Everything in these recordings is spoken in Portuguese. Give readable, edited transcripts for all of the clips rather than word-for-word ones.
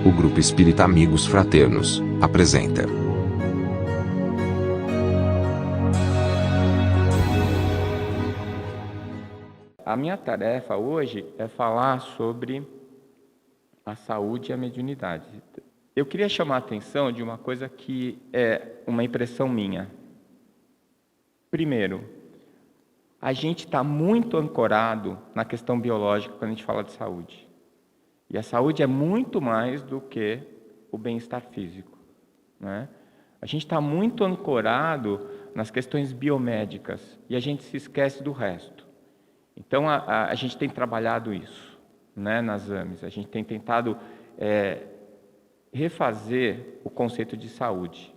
O Grupo Espírita Amigos Fraternos apresenta. A minha tarefa hoje é falar sobre a saúde e a mediunidade. Eu queria chamar a atenção de uma coisa que é uma impressão minha. Primeiro, a gente está muito ancorado na questão biológica quando a gente fala de saúde. E a saúde é muito mais do que o bem-estar físico, né? A gente está muito ancorado nas questões biomédicas e a gente se esquece do resto. Então, a gente tem trabalhado isso, né, nas AMEs. A gente tem tentado refazer o conceito de saúde.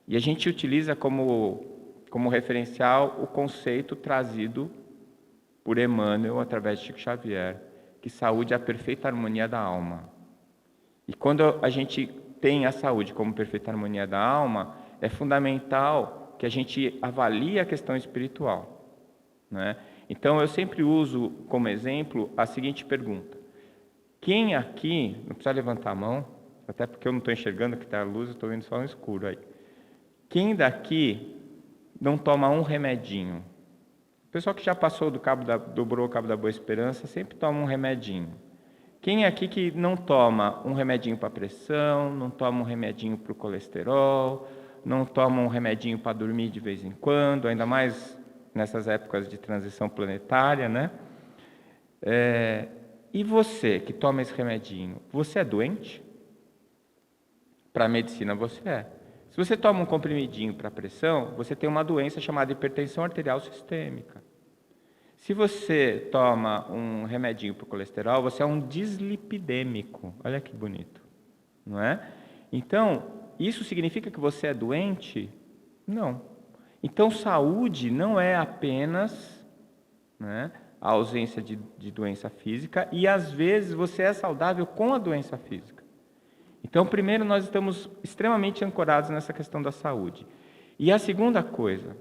E a gente utiliza como referencial o conceito trazido por Emmanuel através de Chico Xavier, que saúde é a perfeita harmonia da alma. E quando a gente tem a saúde como perfeita harmonia da alma, é fundamental que a gente avalie a questão espiritual, né? Então, eu sempre uso como exemplo a seguinte pergunta. Quem aqui, não precisa levantar a mão, até porque eu não estou enxergando que está a luz, eu estou vendo só no escuro aí. Quem daqui não toma um remedinho? O pessoal que já passou dobrou o cabo da Boa Esperança, sempre toma um remedinho. Quem aqui que não toma um remedinho para pressão, não toma um remedinho para o colesterol, não toma um remedinho para dormir de vez em quando, ainda mais nessas épocas de transição planetária, né? E você que toma esse remedinho, você é doente? Para a medicina você é. Se você toma um comprimidinho para pressão, você tem uma doença chamada hipertensão arterial sistêmica. Se você toma um remedinho para o colesterol, você é um dislipidêmico. Olha que bonito, não é? Então, isso significa que você é doente? Não. Então, saúde não é apenas, né, a ausência de doença física, e às vezes você é saudável com a doença física. Então, primeiro, nós estamos extremamente ancorados nessa questão da saúde. E a segunda coisa,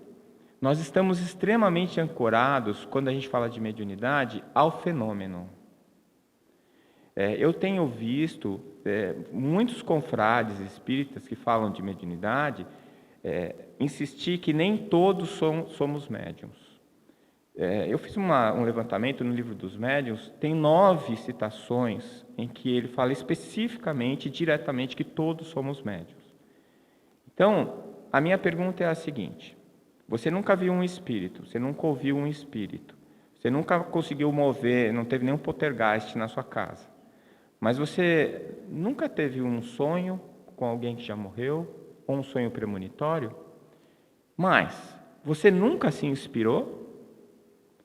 nós estamos extremamente ancorados, quando a gente fala de mediunidade, ao fenômeno. Eu tenho visto muitos confrades espíritas que falam de mediunidade insistir que nem todos somos médiuns. Eu fiz um levantamento no livro dos médiuns, tem 9 citações em que ele fala especificamente, diretamente, que todos somos médiuns. Então, a minha pergunta é a seguinte: você nunca viu um espírito, você nunca ouviu um espírito, você nunca conseguiu mover, não teve nenhum poltergeist na sua casa, mas você nunca teve um sonho com alguém que já morreu, ou um sonho premonitório? Mas você nunca se inspirou?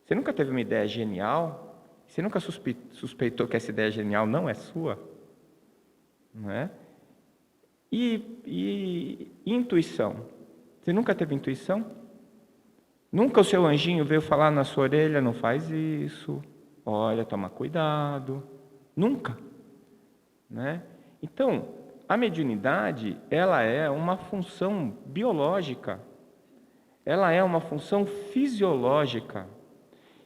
Você nunca teve uma ideia genial? Você nunca suspeitou que essa ideia genial não é sua? Não é? E intuição? Você nunca teve intuição? Nunca o seu anjinho veio falar na sua orelha: não faz isso, olha, toma cuidado? Nunca, né? Então, a mediunidade, ela é uma função biológica, ela é uma função fisiológica,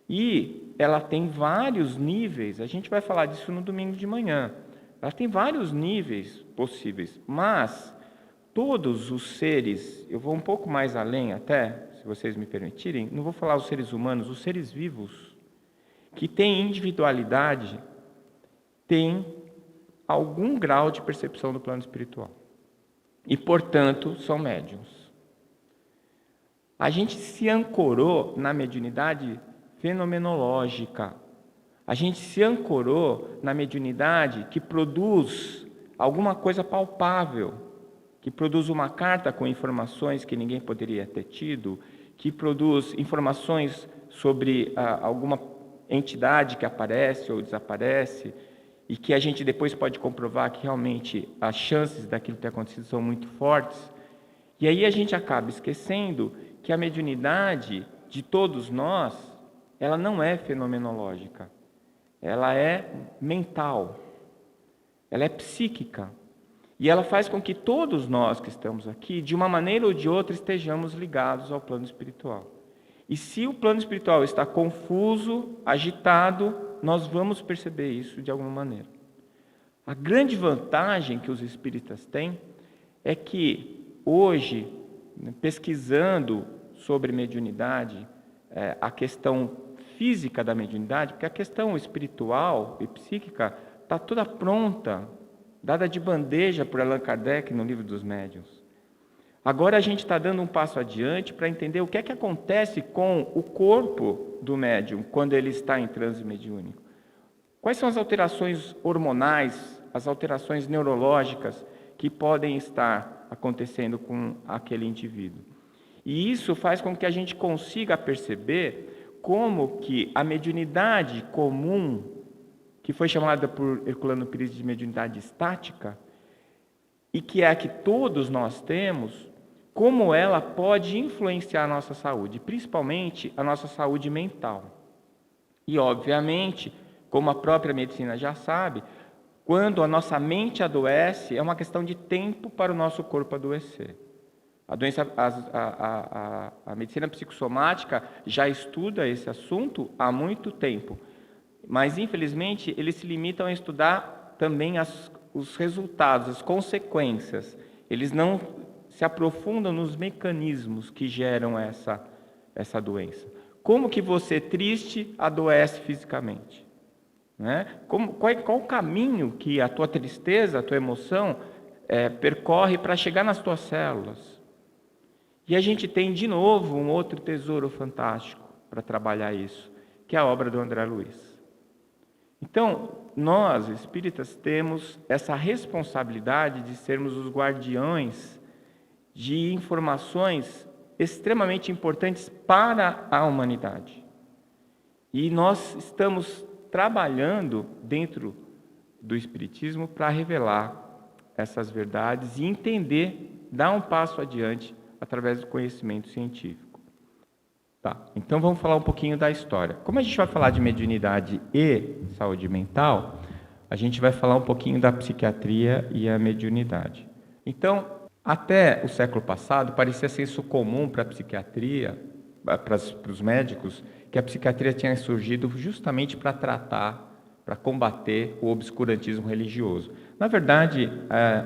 e ela tem vários níveis. A gente vai falar disso no domingo de manhã. Ela tem vários níveis possíveis, mas todos os seres, eu vou um pouco mais além até, se vocês me permitirem, não vou falar os seres humanos, os seres vivos, que têm individualidade, têm algum grau de percepção do plano espiritual. E, portanto, são médiuns. A gente se ancorou na mediunidade fenomenológica. A gente se ancorou na mediunidade que produz alguma coisa palpável, que produz uma carta com informações que ninguém poderia ter tido, que produz informações sobre alguma entidade que aparece ou desaparece, e que a gente depois pode comprovar que realmente as chances daquilo ter acontecido são muito fortes. E aí a gente acaba esquecendo que a mediunidade de todos nós, ela não é fenomenológica, ela é mental, ela é psíquica, e ela faz com que todos nós que estamos aqui, de uma maneira ou de outra, estejamos ligados ao plano espiritual. E se o plano espiritual está confuso, agitado, nós vamos perceber isso de alguma maneira. A grande vantagem que os espíritas têm é que hoje, pesquisando sobre mediunidade, a questão física da mediunidade, porque a questão espiritual e psíquica está toda pronta, dada de bandeja por Allan Kardec no Livro dos Médiuns. Agora a gente está dando um passo adiante para entender o que é que acontece com o corpo do médium quando ele está em transe mediúnico. Quais são as alterações hormonais, as alterações neurológicas que podem estar acontecendo com aquele indivíduo? E isso faz com que a gente consiga perceber como que a mediunidade comum, que foi chamada por Herculano Pires de mediunidade estática, e que é a que todos nós temos, como ela pode influenciar a nossa saúde, principalmente a nossa saúde mental. E, obviamente, como a própria medicina já sabe, quando a nossa mente adoece, é uma questão de tempo para o nosso corpo adoecer. A medicina psicossomática já estuda esse assunto há muito tempo, mas, infelizmente, eles se limitam a estudar também os resultados, as consequências. Eles não se aprofundam nos mecanismos que geram essa doença. Como que você, triste, adoece fisicamente? Né? Qual o caminho que a tua tristeza, a tua emoção, percorre para chegar nas tuas células? E a gente tem, de novo, um outro tesouro fantástico para trabalhar isso, que é a obra do André Luiz. Então, nós, espíritas, temos essa responsabilidade de sermos os guardiões de informações extremamente importantes para a humanidade. E nós estamos trabalhando dentro do Espiritismo para revelar essas verdades e entender, dar um passo adiante através do conhecimento científico. Tá, então vamos falar um pouquinho da história. Como a gente vai falar de mediunidade e saúde mental, a gente vai falar um pouquinho da psiquiatria e a mediunidade. Então, até o século passado, parecia senso comum para a psiquiatria, para os médicos, que a psiquiatria tinha surgido justamente para tratar, para combater o obscurantismo religioso. Na verdade,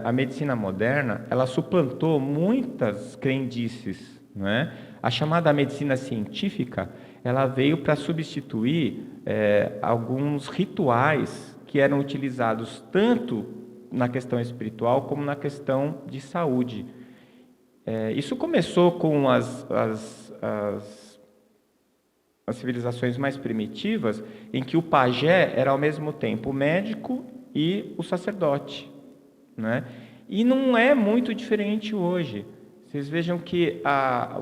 a medicina moderna, ela suplantou muitas crendices, não é? A chamada medicina científica, ela veio para substituir alguns rituais que eram utilizados tanto na questão espiritual como na questão de saúde. Isso começou com as civilizações mais primitivas, em que o pajé era ao mesmo tempo o médico e o sacerdote, né? E não é muito diferente hoje. Vocês vejam que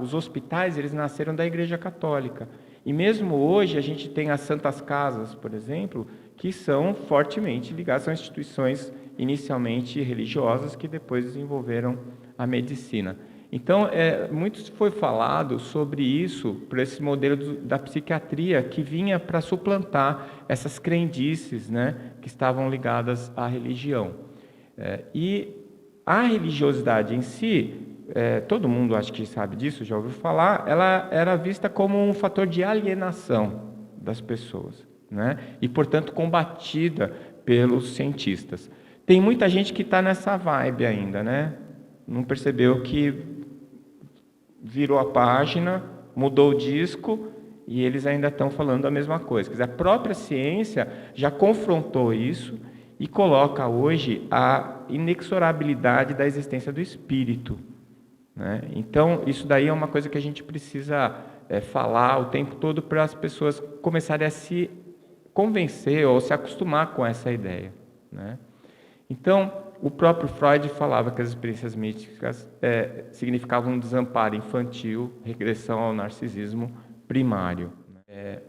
os hospitais, eles nasceram da Igreja Católica. E mesmo hoje a gente tem as Santas Casas, por exemplo, que são fortemente ligadas, são instituições inicialmente religiosas que depois desenvolveram a medicina. Então, muito foi falado sobre isso, por esse modelo da psiquiatria que vinha para suplantar essas crendices, né, que estavam ligadas à religião. E a religiosidade em si, todo mundo acho que sabe disso, já ouviu falar, ela era vista como um fator de alienação das pessoas, né, e, portanto, combatida pelos cientistas. Tem muita gente que está nessa vibe ainda, né? Não percebeu que virou a página, mudou o disco e eles ainda estão falando a mesma coisa. Quer dizer, a própria ciência já confrontou isso e coloca hoje a inexorabilidade da existência do espírito, né? Então, isso daí é uma coisa que a gente precisa falar o tempo todo para as pessoas começarem a se convencer ou se acostumar com essa ideia, né? Então, o próprio Freud falava que as experiências místicas significavam um desamparo infantil, regressão ao narcisismo primário.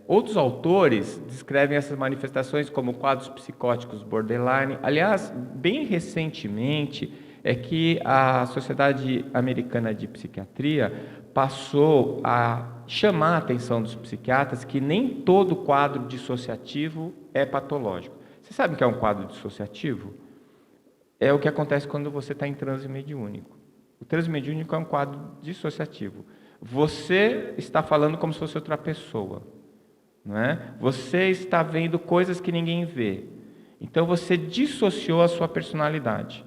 Outros autores descrevem essas manifestações como quadros psicóticos borderline. Aliás, bem recentemente, é que a Sociedade Americana de Psiquiatria passou a chamar a atenção dos psiquiatras que nem todo quadro dissociativo é patológico. Você sabe o que é um quadro dissociativo? É o que acontece quando você está em transe mediúnico. O transe mediúnico é um quadro dissociativo. Você está falando como se fosse outra pessoa, não é? Você está vendo coisas que ninguém vê. Então você dissociou a sua personalidade.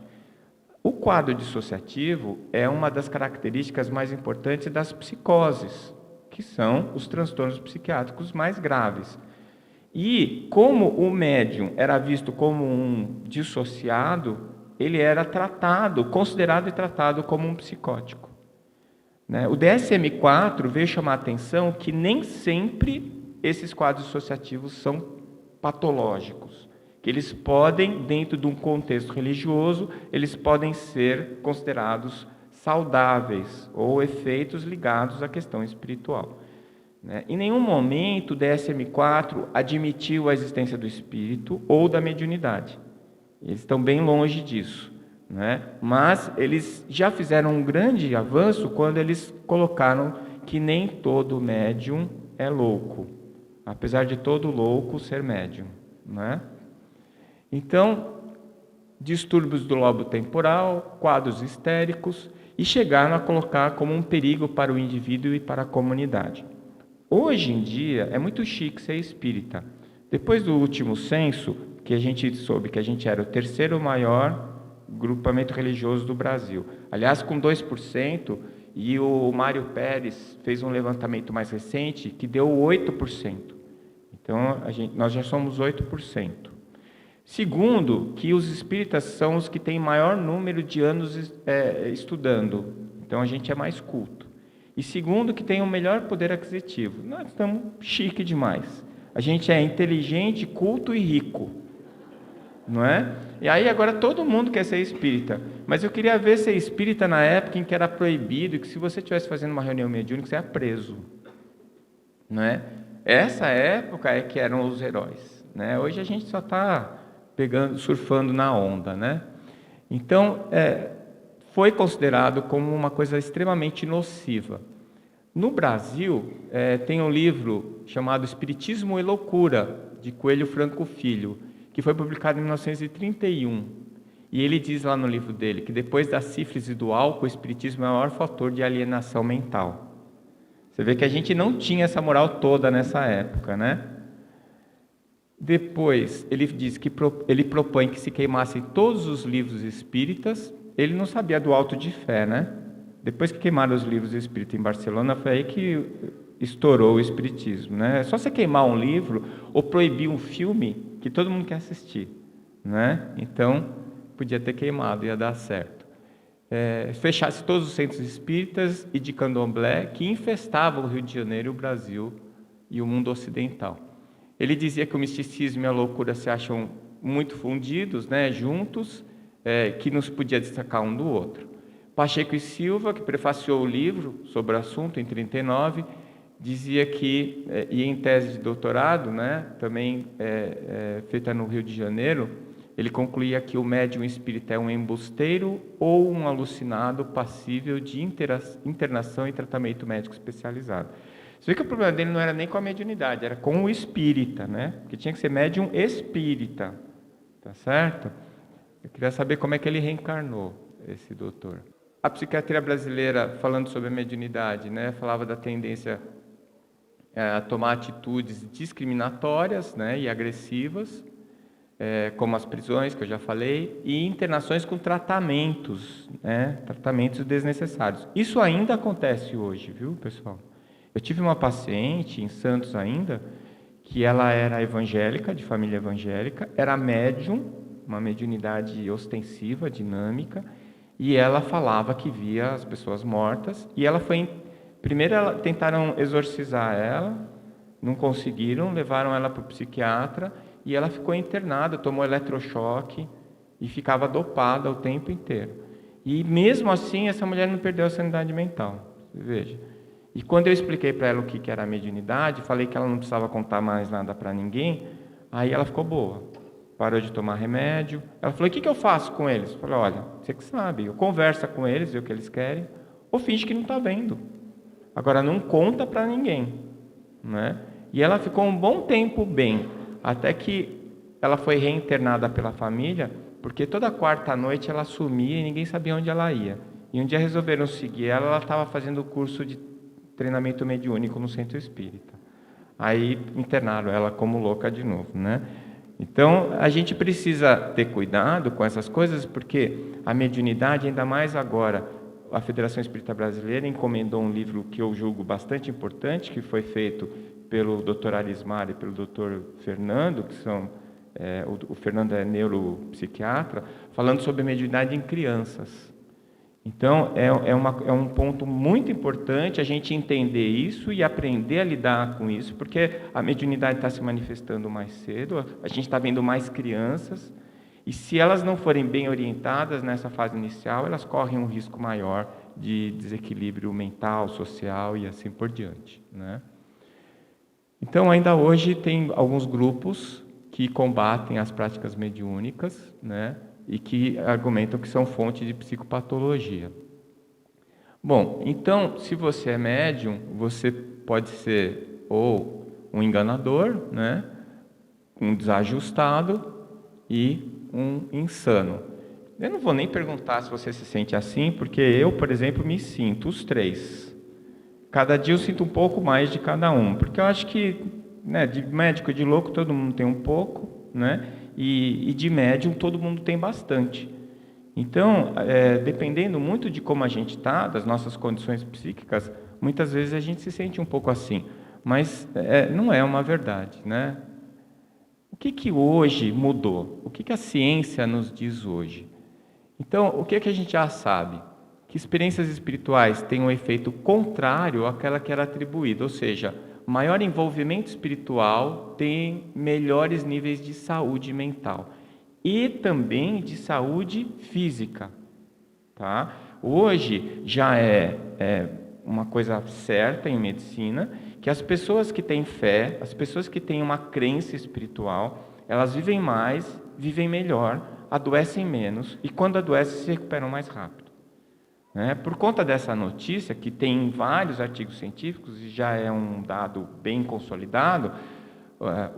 O quadro dissociativo é uma das características mais importantes das psicoses, que são os transtornos psiquiátricos mais graves. E como o médium era visto como um dissociado, ele era tratado, considerado e tratado como um psicótico. O DSM-4 veio chamar a atenção que nem sempre esses quadros dissociativos são patológicos, que eles podem, dentro de um contexto religioso, eles podem ser considerados saudáveis ou efeitos ligados à questão espiritual. Em nenhum momento o DSM-4 admitiu a existência do espírito ou da mediunidade. Eles estão bem longe disso. Mas eles já fizeram um grande avanço quando eles colocaram que nem todo médium é louco, apesar de todo louco ser médium. Então, distúrbios do lobo temporal, quadros histéricos, e chegaram a colocar como um perigo para o indivíduo e para a comunidade. Hoje em dia, é muito chique ser espírita. Depois do último censo, que a gente soube que a gente era o terceiro maior grupamento religioso do Brasil. Aliás, com 2%, e o Mário Pérez fez um levantamento mais recente que deu 8%. Então, nós já somos 8%. Segundo, que os espíritas são os que têm maior número de anos estudando. Então, a gente é mais culto. E segundo, que tem o melhor poder aquisitivo. Nós estamos chique demais. A gente é inteligente, culto e rico. Não é? E aí agora todo mundo quer ser espírita. Mas eu queria ver ser espírita na época em que era proibido, que se você estivesse fazendo uma reunião mediúnica, você era preso. Não é? Essa época é que eram os heróis. Hoje a gente só está surfando na onda. Então, foi considerado como uma coisa extremamente nociva. No Brasil, tem um livro chamado Espiritismo e Loucura, de Coelho Franco Filho, que foi publicado em 1931. E ele diz lá no livro dele que depois da sífilis e do álcool, o espiritismo é o maior fator de alienação mental. Você vê que a gente não tinha essa moral toda nessa época, Depois, ele diz que ele propõe que se queimassem todos os livros espíritas. Ele não sabia do auto de fé, Depois que queimaram os livros espíritas em Barcelona, foi aí que estourou o espiritismo, É só você queimar um livro ou proibir um filme que todo mundo quer assistir, Então, podia ter queimado, ia dar certo. Fechasse todos os centros espíritas e de candomblé que infestavam o Rio de Janeiro, o Brasil e o mundo ocidental. Ele dizia que o misticismo e a loucura se acham muito fundidos, juntos, que não se podia destacar um do outro. Pacheco e Silva, que prefaciou o livro sobre o assunto em 1939, dizia que, e em tese de doutorado, também feita no Rio de Janeiro, ele concluía que o médium espírita é um embusteiro ou um alucinado passível de internação e tratamento médico especializado. Você vê que o problema dele não era nem com a mediunidade, era com o espírita, Porque tinha que ser médium espírita, tá certo? Eu queria saber como é que ele reencarnou, esse doutor. A psiquiatria brasileira, falando sobre a mediunidade, falava da tendência a tomar atitudes discriminatórias, e agressivas, como as prisões, que eu já falei, e internações com tratamentos, tratamentos desnecessários. Isso ainda acontece hoje, viu, pessoal? Eu tive uma paciente em Santos ainda, que ela era evangélica, de família evangélica, era médium, uma mediunidade ostensiva, dinâmica, e ela falava que via as pessoas mortas, e ela foi... Primeiro tentaram exorcizar ela, não conseguiram, levaram ela para o psiquiatra, e ela ficou internada, tomou eletrochoque, e ficava dopada o tempo inteiro. E mesmo assim, essa mulher não perdeu a sanidade mental, veja. E quando eu expliquei para ela o que era a mediunidade, falei que ela não precisava contar mais nada para ninguém, aí ela ficou boa. Parou de tomar remédio. Ela falou, o que eu faço com eles? Eu falei, olha, você que sabe, eu conversa com eles, vê o que eles querem, ou finge que não está vendo. Agora, não conta para ninguém. E ela ficou um bom tempo bem, até que ela foi reinternada pela família, porque toda quarta noite ela sumia e ninguém sabia onde ela ia. E um dia resolveram seguir ela, ela estava fazendo o curso de treinamento mediúnico no centro espírita. Aí internaram ela como louca de novo, Então, a gente precisa ter cuidado com essas coisas, porque a mediunidade, ainda mais agora, a Federação Espírita Brasileira encomendou um livro que eu julgo bastante importante, que foi feito pelo Dr. Arismar e pelo Dr. Fernando, que são, o Fernando é neuropsiquiatra, falando sobre mediunidade em crianças. Então, é um ponto muito importante a gente entender isso e aprender a lidar com isso, porque a mediunidade está se manifestando mais cedo, a gente está vendo mais crianças, e se elas não forem bem orientadas nessa fase inicial, elas correm um risco maior de desequilíbrio mental, social e assim por diante, né? Então, ainda hoje, tem alguns grupos que combatem as práticas mediúnicas, né? E que argumentam que são fonte de psicopatologia. Bom, então, se você é médium, você pode ser ou um enganador, né, um desajustado e um insano. Eu não vou nem perguntar se você se sente assim, porque eu, por exemplo, me sinto os três. Cada dia eu sinto um pouco mais de cada um, porque eu acho que, né, de médico e de louco todo mundo tem um pouco, né? E de médium todo mundo tem bastante. Então, dependendo muito de como a gente está, das nossas condições psíquicas, muitas vezes a gente se sente um pouco assim. Mas não é uma verdade, né? O que hoje mudou? O que a ciência nos diz hoje? Então, o que a gente já sabe? Que experiências espirituais têm um efeito contrário àquela que era atribuída, ou seja, maior envolvimento espiritual tem melhores níveis de saúde mental e também de saúde física, tá? Hoje já é uma coisa certa em medicina que as pessoas que têm fé, as pessoas que têm uma crença espiritual, elas vivem mais, vivem melhor, adoecem menos e quando adoecem se recuperam mais rápido. Por conta dessa notícia, que tem vários artigos científicos e já é um dado bem consolidado,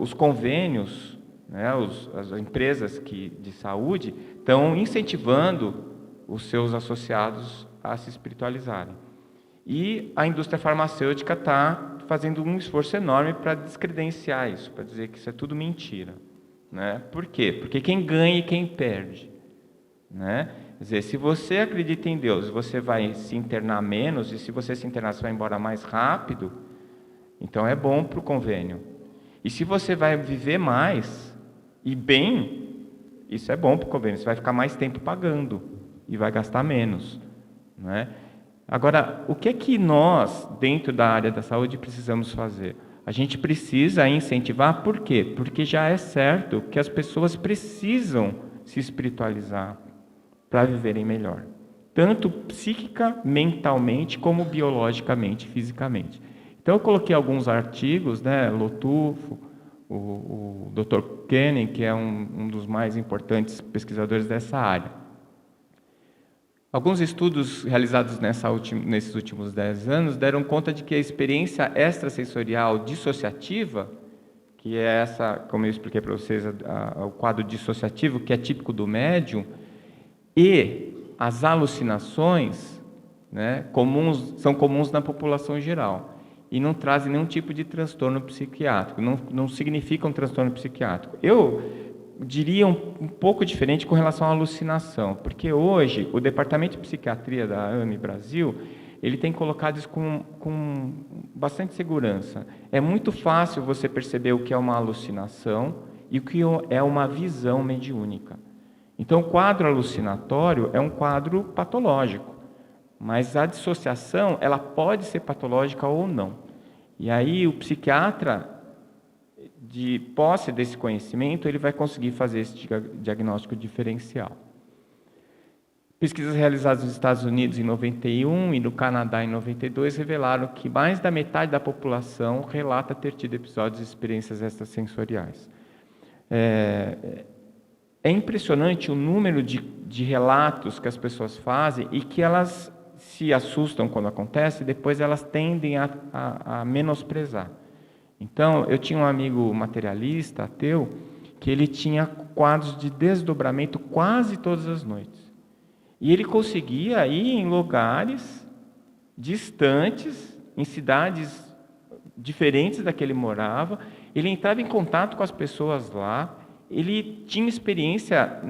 os convênios, as empresas de saúde estão incentivando os seus associados a se espiritualizarem. E a indústria farmacêutica está fazendo um esforço enorme para descredenciar isso, para dizer que isso é tudo mentira. Por quê? Porque quem ganha e quem perde. Quer dizer, se você acredita em Deus, você vai se internar menos, e se você se internar, você vai embora mais rápido, então é bom para o convênio. E se você vai viver mais e bem, isso é bom para o convênio, você vai ficar mais tempo pagando e vai gastar menos. Agora, o que é que nós, dentro da área da saúde, precisamos fazer? A gente precisa incentivar, por quê? Porque já é certo que as pessoas precisam se espiritualizar para viverem melhor, tanto psíquica, mentalmente, como biologicamente, fisicamente. Então eu coloquei alguns artigos, Lotufo, o Dr. Kennan, que é um dos mais importantes pesquisadores dessa área. Alguns estudos realizados nesses últimos 10 anos deram conta de que a experiência extrasensorial dissociativa, que é essa, como eu expliquei para vocês, o quadro dissociativo, que é típico do médium, e as alucinações, são comuns na população geral e não trazem nenhum tipo de transtorno psiquiátrico, não significam um transtorno psiquiátrico. Eu diria um pouco diferente com relação à alucinação, porque hoje o Departamento de Psiquiatria da AME Brasil, ele tem colocado isso com bastante segurança. É muito fácil você perceber o que é uma alucinação e o que é uma visão mediúnica. Então, o quadro alucinatório é um quadro patológico, mas a dissociação, ela pode ser patológica ou não. E aí, o psiquiatra, de posse desse conhecimento, ele vai conseguir fazer esse diagnóstico diferencial. Pesquisas realizadas nos Estados Unidos em 91 e no Canadá em 92 revelaram que mais da metade da população relata ter tido episódios de experiências extrasensoriais. É impressionante o número de relatos que as pessoas fazem e que elas se assustam quando acontece, depois elas tendem a menosprezar. Então, eu tinha um amigo materialista, ateu, que ele tinha quadros de desdobramento quase todas as noites. E ele conseguia ir em lugares distantes, em cidades diferentes da que ele morava, ele entrava em contato com as pessoas lá, ele tinha experiência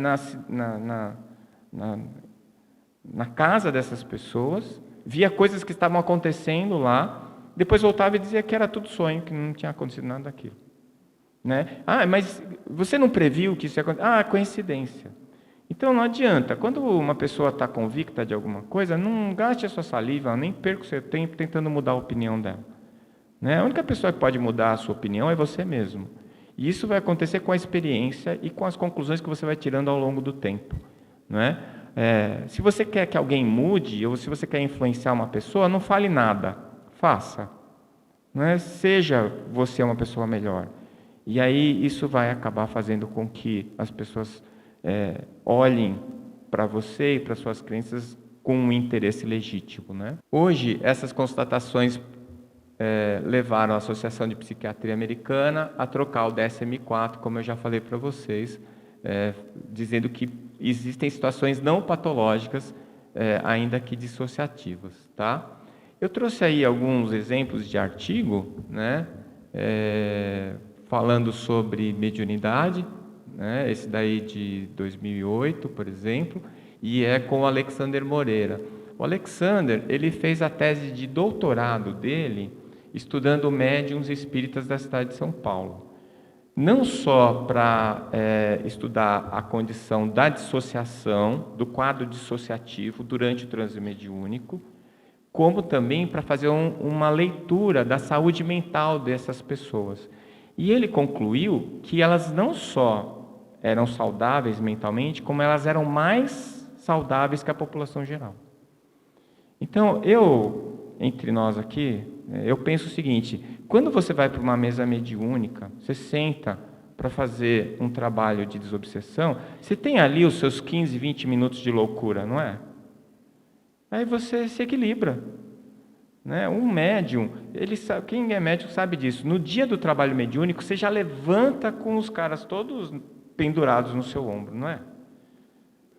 na casa dessas pessoas, via coisas que estavam acontecendo lá, depois voltava e dizia que era tudo sonho, que não tinha acontecido nada daquilo. Né? Mas você não previu que isso ia acontecer? Coincidência. Então não adianta. Quando uma pessoa está convicta de alguma coisa, não gaste a sua saliva, nem perca o seu tempo tentando mudar a opinião dela. Né? A única pessoa que pode mudar a sua opinião é você mesmo. E isso vai acontecer com a experiência e com as conclusões que você vai tirando ao longo do tempo. Né? Se você quer que alguém mude, ou se você quer influenciar uma pessoa, não fale nada. Faça. Né? Seja você uma pessoa melhor. E aí isso vai acabar fazendo com que as pessoas olhem para você e para suas crenças com um interesse legítimo. Né? Hoje, essas constatações levaram a Associação de Psiquiatria Americana a trocar o DSM-4, como eu já falei para vocês, dizendo que existem situações não patológicas, ainda que dissociativas. Tá? Eu trouxe aí alguns exemplos de artigo, né? Falando sobre mediunidade, né? Esse daí de 2008, por exemplo, e é com o Alexander Moreira. O Alexander, ele fez a tese de doutorado dele estudando médiuns espíritas da cidade de São Paulo. Não só para estudar a condição da dissociação, do quadro dissociativo durante o transe mediúnico, como também para fazer uma leitura da saúde mental dessas pessoas. E ele concluiu que elas não só eram saudáveis mentalmente, como elas eram mais saudáveis que a população geral. Então, entre nós aqui, eu penso o seguinte: quando você vai para uma mesa mediúnica, você senta para fazer um trabalho de desobsessão, você tem ali os seus 15, 20 minutos de loucura, não é? Aí você se equilibra. Né? Um médium, quem é médium sabe disso. No dia do trabalho mediúnico, você já levanta com os caras todos pendurados no seu ombro, não é?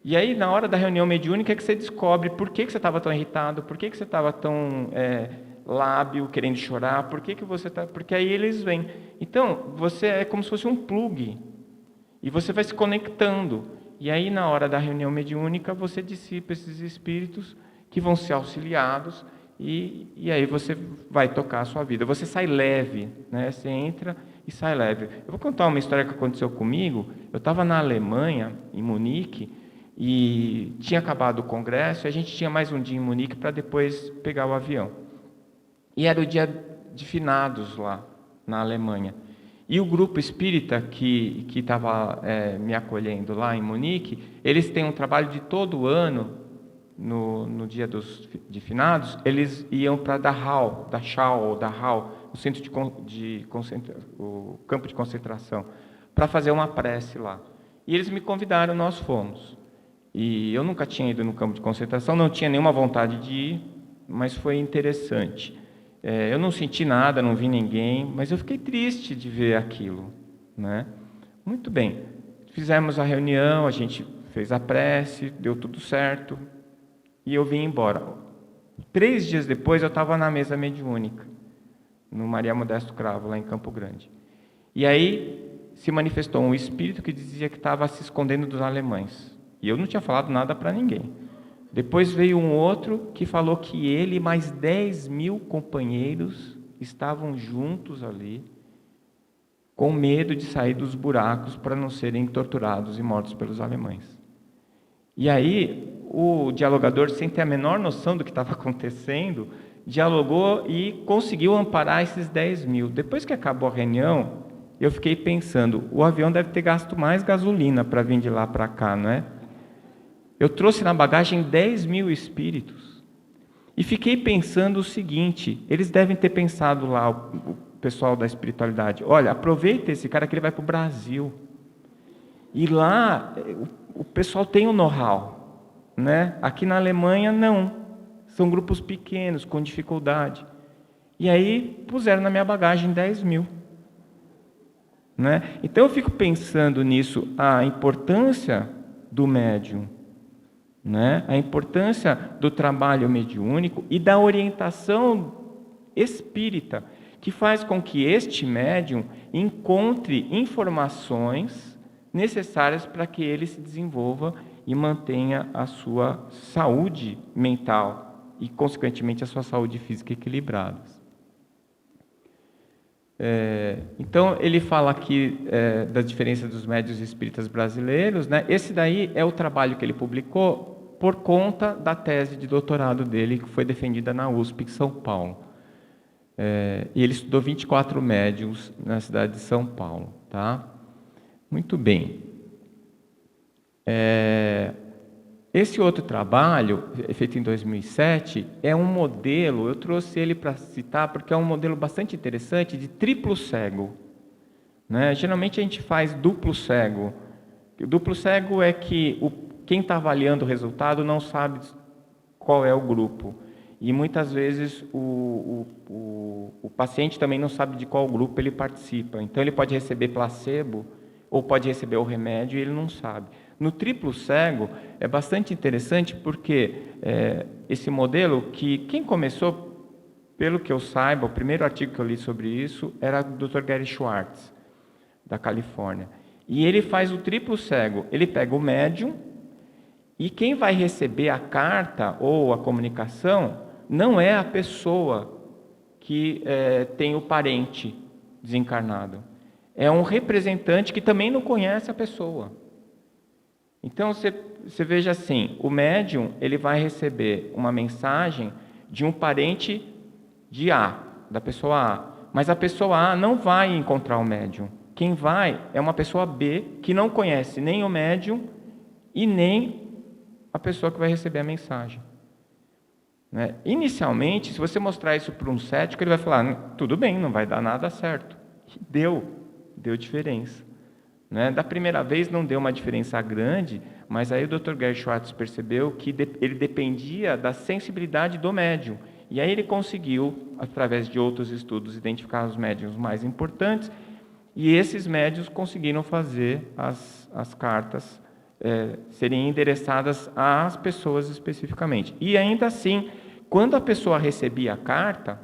E aí, na hora da reunião mediúnica, é que você descobre por que você estava tão irritado, por que você estava tão lábil, querendo chorar, porque aí eles vêm. Então, você é como se fosse um plug, e você vai se conectando. E aí, na hora da reunião mediúnica, você dissipa esses espíritos que vão ser auxiliados, e aí você vai tocar a sua vida. Você sai leve, né? Você entra e sai leve. Eu vou contar uma história que aconteceu comigo. Eu estava na Alemanha, em Munique, e tinha acabado o congresso, e a gente tinha mais um dia em Munique para depois pegar o avião. E era o dia de finados lá, na Alemanha. E o grupo espírita que estava me acolhendo lá em Munique, eles têm um trabalho de todo ano. No dia de finados, eles iam para Dachau, o centro o campo de concentração, para fazer uma prece lá. E eles me convidaram, nós fomos. E eu nunca tinha ido no campo de concentração, não tinha nenhuma vontade de ir, mas foi interessante. Eu não senti nada, não vi ninguém, mas eu fiquei triste de ver aquilo. Né? Muito bem, fizemos a reunião, a gente fez a prece, deu tudo certo. E eu vim embora. 3 dias depois, eu estava na mesa mediúnica, no Maria Modesto Cravo, lá em Campo Grande. E aí se manifestou um espírito que dizia que estava se escondendo dos alemães. E eu não tinha falado nada para ninguém. Depois veio um outro que falou que ele e mais 10.000 companheiros estavam juntos ali, com medo de sair dos buracos para não serem torturados e mortos pelos alemães. E aí o dialogador, sem ter a menor noção do que estava acontecendo, dialogou e conseguiu amparar esses 10.000. Depois que acabou a reunião, eu fiquei pensando, o avião deve ter gasto mais gasolina para vir de lá para cá, não é? Eu trouxe na bagagem 10.000 espíritos. E fiquei pensando o seguinte, eles devem ter pensado lá, o pessoal da espiritualidade, olha, aproveita esse cara que ele vai para o Brasil. E lá o pessoal tem o know-how, né? Aqui na Alemanha não, são grupos pequenos, com dificuldade. E aí puseram na minha bagagem 10.000. Né? Então eu fico pensando nisso, a importância do médium, né? A importância do trabalho mediúnico e da orientação espírita, que faz com que este médium encontre informações, necessárias para que ele se desenvolva e mantenha a sua saúde mental e, consequentemente, a sua saúde física equilibradas. Então, ele fala aqui das diferenças dos médiuns espíritas brasileiros, né? Esse daí é o trabalho que ele publicou por conta da tese de doutorado dele, que foi defendida na USP, em São Paulo. E ele estudou 24 médiuns na cidade de São Paulo. Tá? Muito bem. Esse outro trabalho, feito em 2007, é um modelo, eu trouxe ele para citar, porque é um modelo bastante interessante de triplo cego. Né? Geralmente a gente faz duplo cego. O duplo cego é que quem está avaliando o resultado não sabe qual é o grupo. E muitas vezes o paciente também não sabe de qual grupo ele participa. Então ele pode receber placebo ou pode receber o remédio e ele não sabe. No triplo cego é bastante interessante porque esse modelo, que quem começou, pelo que eu saiba, o primeiro artigo que eu li sobre isso era o Dr. Gary Schwartz, da Califórnia. E ele faz o triplo cego, ele pega o médium e quem vai receber a carta ou a comunicação não é a pessoa que tem o parente desencarnado. É um representante que também não conhece a pessoa. Então, você veja assim, o médium ele vai receber uma mensagem de um parente de A, da pessoa A. Mas a pessoa A não vai encontrar o médium. Quem vai é uma pessoa B que não conhece nem o médium e nem a pessoa que vai receber a mensagem. Né? Inicialmente, se você mostrar isso para um cético, ele vai falar, tudo bem, não vai dar nada certo. Deu diferença. Né? Da primeira vez não deu uma diferença grande, mas aí o Dr. Gary Schwartz percebeu que ele dependia da sensibilidade do médium. E aí ele conseguiu, através de outros estudos, identificar os médiums mais importantes, e esses médiums conseguiram fazer as cartas serem endereçadas às pessoas especificamente. E ainda assim, quando a pessoa recebia a carta,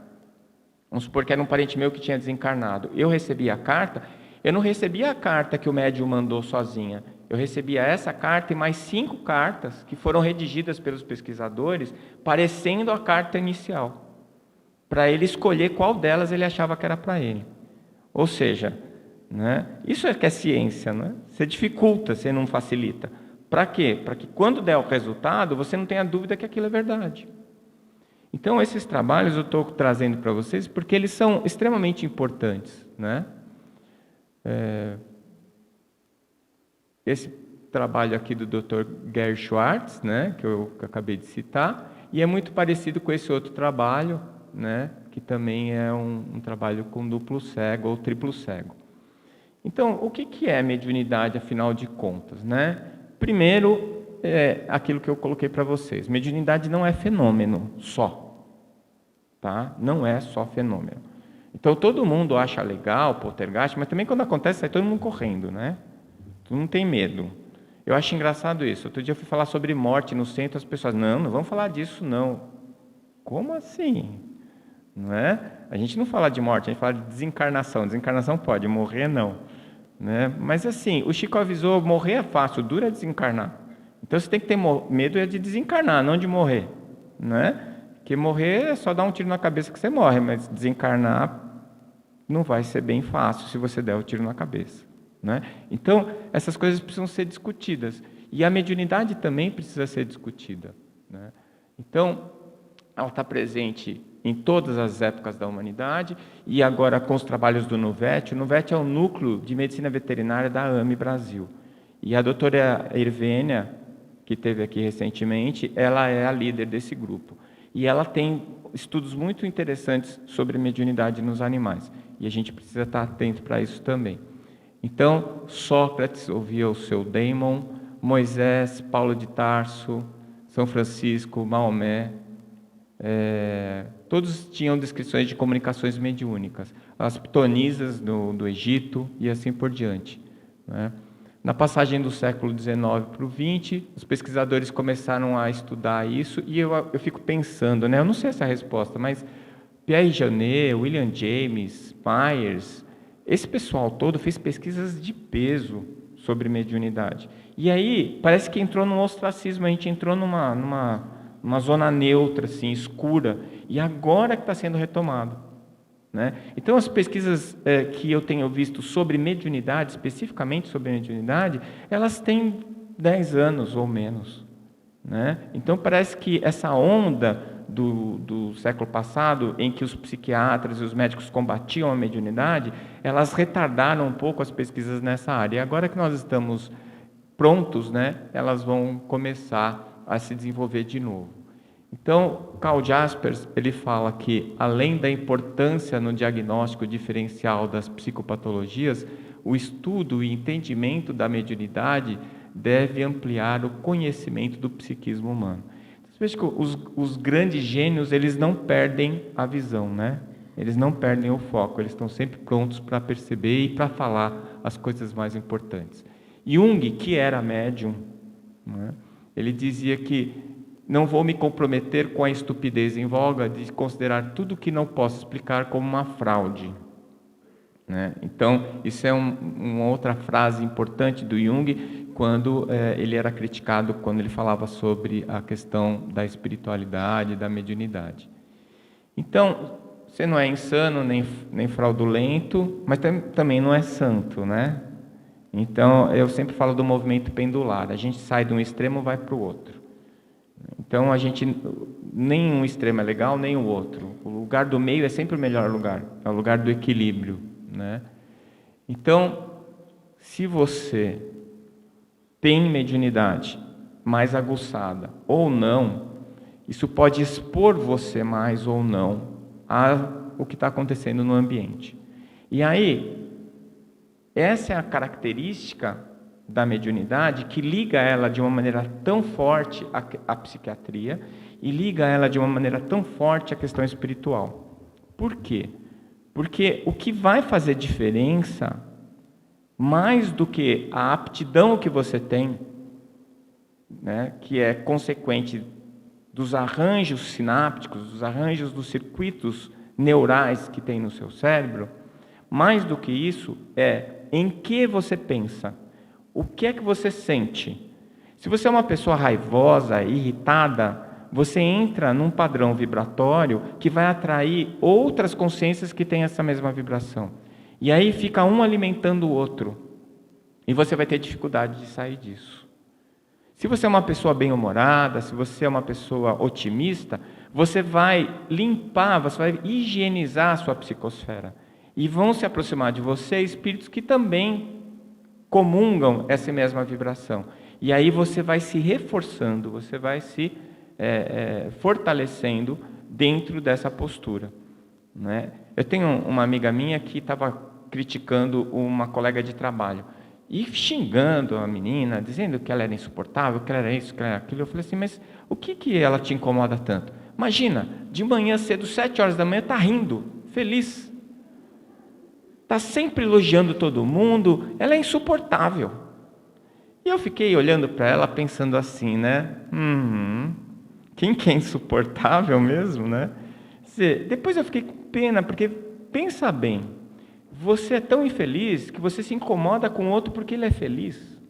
vamos supor que era um parente meu que tinha desencarnado, eu recebia a carta, eu não recebia a carta que o médium mandou sozinha. Eu recebia essa carta e mais 5 cartas que foram redigidas pelos pesquisadores, parecendo a carta inicial, para ele escolher qual delas ele achava que era para ele. Ou seja, né, isso é que é ciência, né? Você dificulta, você não facilita. Para quê? Para que quando der o resultado, você não tenha dúvida que aquilo é verdade. Então, esses trabalhos eu estou trazendo para vocês porque eles são extremamente importantes, né? Esse trabalho aqui do Dr. Gary Schwartz, né, que eu acabei de citar, e é muito parecido com esse outro trabalho, né, que também é um trabalho com duplo cego ou triplo cego. Então, o que é mediunidade, afinal de contas? Né? Primeiro, aquilo que eu coloquei para vocês. Mediunidade não é fenômeno só. Tá? Não é só fenômeno. Então, todo mundo acha legal poltergeist, mas também quando acontece, sai todo mundo correndo, né? Todo mundo tem medo. Eu acho engraçado isso. Outro dia eu fui falar sobre morte no centro, as pessoas, não vamos falar disso, não. Como assim? Não é? A gente não fala de morte, a gente fala de desencarnação. Desencarnação pode, morrer não. Né? Mas assim, o Chico avisou, morrer é fácil, duro é desencarnar. Então, você tem que ter medo de desencarnar, não de morrer. Não é? Porque morrer é só dar um tiro na cabeça que você morre, mas desencarnar não vai ser bem fácil se você der o tiro na cabeça. Né? Então, essas coisas precisam ser discutidas. E a mediunidade também precisa ser discutida. Né? Então, ela está presente em todas as épocas da humanidade e agora com os trabalhos do NUVET. O NUVET é o Núcleo de Medicina Veterinária da AME Brasil. E a doutora Irvênia, que esteve aqui recentemente, ela é a líder desse grupo. E ela tem estudos muito interessantes sobre mediunidade nos animais. E a gente precisa estar atento para isso também. Então, Sócrates ouvia o seu Daimon, Moisés, Paulo de Tarso, São Francisco, Maomé, todos tinham descrições de comunicações mediúnicas. As pitonisas do Egito e assim por diante. Né? Na passagem do século XIX para o XX, os pesquisadores começaram a estudar isso e eu fico pensando, né? Eu não sei essa resposta, mas Pierre Janet, William James, Myers, esse pessoal todo fez pesquisas de peso sobre mediunidade. E aí, parece que entrou num ostracismo, a gente entrou numa zona neutra, assim, escura, e agora que está sendo retomado, né? Então, as pesquisas que eu tenho visto sobre mediunidade, especificamente sobre mediunidade, elas têm 10 anos ou menos, né? Então, parece que essa onda do século passado, em que os psiquiatras e os médicos combatiam a mediunidade, elas retardaram um pouco as pesquisas nessa área. E agora que nós estamos prontos, né, elas vão começar a se desenvolver de novo. Então, Karl Jaspers, ele fala que, além da importância no diagnóstico diferencial das psicopatologias, o estudo e entendimento da mediunidade deve ampliar o conhecimento do psiquismo humano. Você veja que os grandes gênios, eles não perdem a visão, né? Eles não perdem o foco, eles estão sempre prontos para perceber e para falar as coisas mais importantes. Jung, que era médium, né, ele dizia que não vou me comprometer com a estupidez em voga de considerar tudo que não posso explicar como uma fraude, né? Então, isso é uma outra frase importante do Jung, quando ele era criticado, quando ele falava sobre a questão da espiritualidade, da mediunidade. Então, você não é insano, nem fraudulento, mas também não é santo, né? Então, eu sempre falo do movimento pendular. A gente sai de um extremo e vai para o outro. Então, nem um extremo é legal, nem o outro. O lugar do meio é sempre o melhor lugar. É o lugar do equilíbrio, né? Então, se você tem mediunidade mais aguçada ou não, isso pode expor você mais ou não ao que está acontecendo no ambiente. E aí, essa é a característica da mediunidade que liga ela de uma maneira tão forte à psiquiatria e liga ela de uma maneira tão forte à questão espiritual. Por quê? Porque o que vai fazer diferença, mais do que a aptidão que você tem, né, que é consequente dos arranjos sinápticos, dos arranjos dos circuitos neurais que tem no seu cérebro, mais do que isso é em que você pensa, o que é que você sente. Se você é uma pessoa raivosa, irritada, você entra num padrão vibratório que vai atrair outras consciências que têm essa mesma vibração. E aí fica um alimentando o outro. E você vai ter dificuldade de sair disso. Se você é uma pessoa bem-humorada, se você é uma pessoa otimista, você vai limpar, você vai higienizar a sua psicosfera. E vão se aproximar de você espíritos que também comungam essa mesma vibração. E aí você vai se reforçando, você vai se fortalecendo dentro dessa postura, né? Eu tenho uma amiga minha que estava criticando uma colega de trabalho e xingando a menina, dizendo que ela era insuportável, que ela era isso, que ela era aquilo. Eu falei assim, mas o que ela te incomoda tanto? Imagina, de manhã cedo, 7 horas da manhã, está rindo, feliz. Está sempre elogiando todo mundo, ela é insuportável. E eu fiquei olhando para ela, pensando assim, né? Quem que é insuportável mesmo, né? Depois eu fiquei com pena, porque pensa bem, você é tão infeliz que você se incomoda com o outro porque ele é feliz.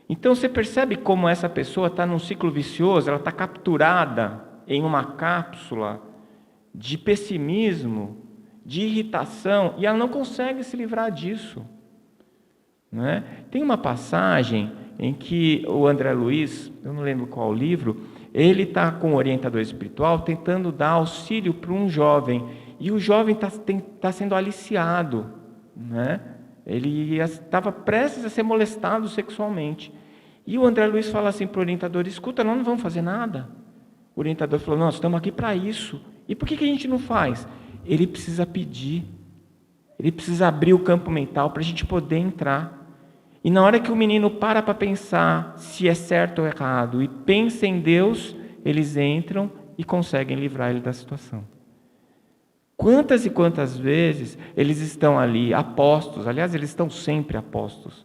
Então você percebe como essa pessoa está num ciclo vicioso, ela está capturada em uma cápsula de pessimismo, de irritação, e ela não consegue se livrar disso, né? Tem uma passagem em que o André Luiz, eu não lembro qual livro, ele está com um orientador espiritual tentando dar auxílio para um jovem, e o jovem está sendo aliciado, né? Ele estava prestes a ser molestado sexualmente. E o André Luiz fala assim para o orientador, escuta, nós não vamos fazer nada. O orientador falou, nós estamos aqui para isso. E por que a gente não faz? Ele precisa pedir, ele precisa abrir o campo mental para a gente poder entrar. E na hora que o menino para pensar se é certo ou errado, e pensa em Deus, eles entram e conseguem livrar ele da situação. Quantas e quantas vezes eles estão ali, apostos, aliás, eles estão sempre apostos,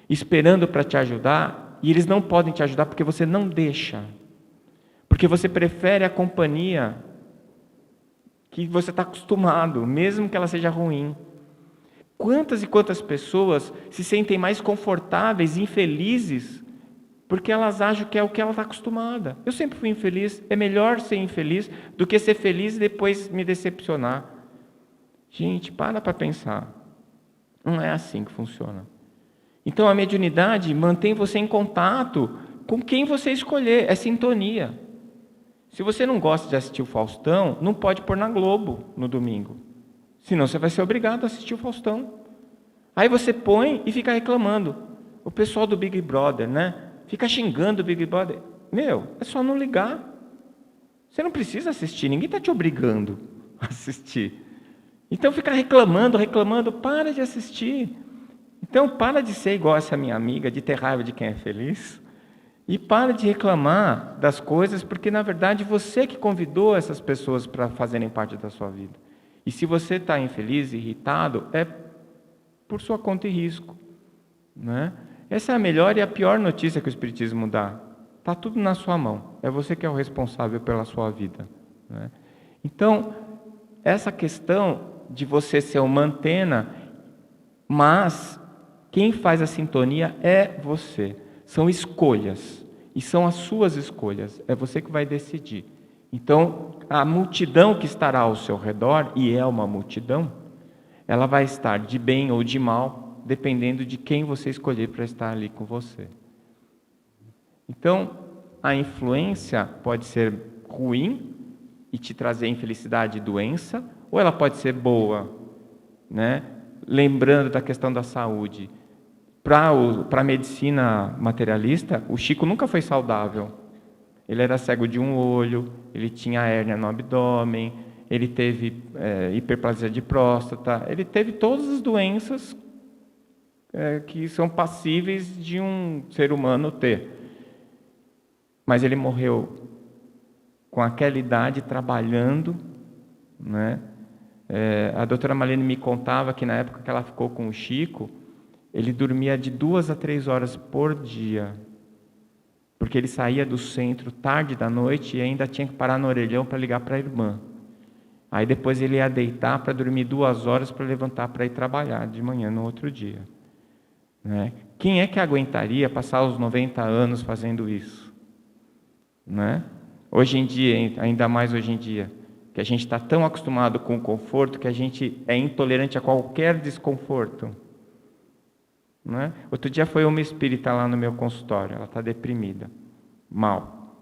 esperando para te ajudar, e eles não podem te ajudar porque você não deixa. Porque você prefere a companhia que você está acostumado, mesmo que ela seja ruim. Quantas e quantas pessoas se sentem mais confortáveis, infelizes, porque elas acham que é o que ela está acostumada. Eu sempre fui infeliz, é melhor ser infeliz do que ser feliz e depois me decepcionar. Gente, para pensar. Não é assim que funciona. Então a mediunidade mantém você em contato com quem você escolher, é sintonia. Se você não gosta de assistir o Faustão, não pode pôr na Globo no domingo. Senão você vai ser obrigado a assistir o Faustão. Aí você põe e fica reclamando. O pessoal do Big Brother, né? Fica xingando o Big Brother. Meu, é só não ligar. Você não precisa assistir, ninguém está te obrigando a assistir. Então fica reclamando, para de assistir. Então para de ser igual essa minha amiga, de ter raiva de quem é feliz. E para de reclamar das coisas, porque na verdade você que convidou essas pessoas para fazerem parte da sua vida. E se você está infeliz, irritado, é por sua conta e risco, né? Essa é a melhor e a pior notícia que o Espiritismo dá. Está tudo na sua mão. É você que é o responsável pela sua vida, né? Então, essa questão de você ser uma antena, mas quem faz a sintonia é você. São escolhas. E são as suas escolhas. É você que vai decidir. Então, a multidão que estará ao seu redor, e é uma multidão, ela vai estar de bem ou de mal, dependendo de quem você escolher para estar ali com você. Então, a influência pode ser ruim e te trazer infelicidade e doença, ou ela pode ser boa, né? Lembrando da questão da saúde. Para a medicina materialista, o Chico nunca foi saudável. Ele era cego de um olho, ele tinha hérnia no abdômen, ele teve hiperplasia de próstata, ele teve todas as doenças que são passíveis de um ser humano ter. Mas ele morreu com aquela idade trabalhando, né? A doutora Malene me contava que na época que ela ficou com o Chico, ele dormia de 2 a 3 horas por dia, porque ele saía do centro tarde da noite e ainda tinha que parar no orelhão para ligar para a irmã. Aí depois ele ia deitar para dormir 2 horas para levantar para ir trabalhar de manhã no outro dia, né? Quem é que aguentaria passar os 90 anos fazendo isso, né? Hoje em dia, ainda mais hoje em dia, que a gente está tão acostumado com o conforto que a gente é intolerante a qualquer desconforto, né? Outro dia foi uma espírita lá no meu consultório, ela está deprimida, mal,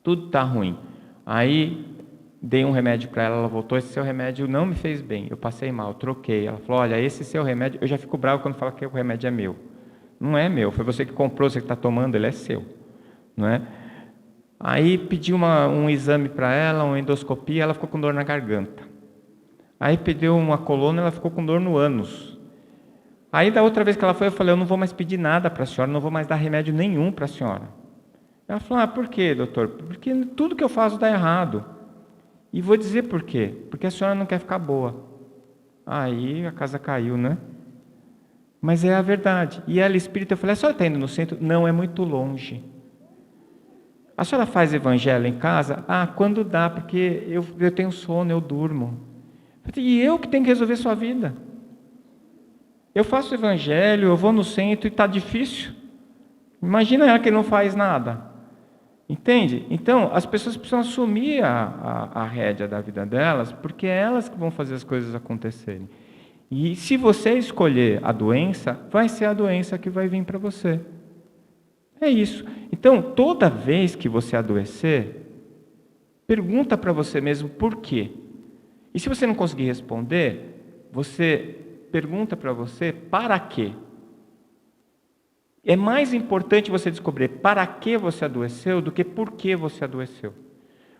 tudo está ruim. Aí dei um remédio para ela voltou, esse seu remédio não me fez bem, eu passei mal, troquei. Ela falou, olha, esse seu remédio, eu já fico bravo quando fala que o remédio é meu. Não é meu, foi você que comprou, você que está tomando, ele é seu, não é? Aí pedi um exame para ela, uma endoscopia, ela ficou com dor na garganta. Aí pediu uma coluna, ela ficou com dor no ânus. Aí da outra vez que ela foi, eu falei, eu não vou mais pedir nada para a senhora, não vou mais dar remédio nenhum para a senhora. Ela falou, por quê, doutor? Porque tudo que eu faço dá errado. E vou dizer por quê. Porque a senhora não quer ficar boa. Aí a casa caiu, né? Mas é a verdade. E ela espírita, eu falei, a senhora está indo no centro? Não, é muito longe. A senhora faz evangelho em casa? Quando dá, porque eu tenho sono, eu durmo. E eu que tenho que resolver sua vida. Eu faço evangelho, eu vou no centro e está difícil. Imagina ela que não faz nada. Entende? Então, as pessoas precisam assumir a rédea da vida delas, porque é elas que vão fazer as coisas acontecerem. E se você escolher a doença, vai ser a doença que vai vir para você. É isso. Então, toda vez que você adoecer, pergunta para você mesmo por quê. E se você não conseguir responder, você pergunta para você para quê. É mais importante você descobrir para que você adoeceu do que por que você adoeceu.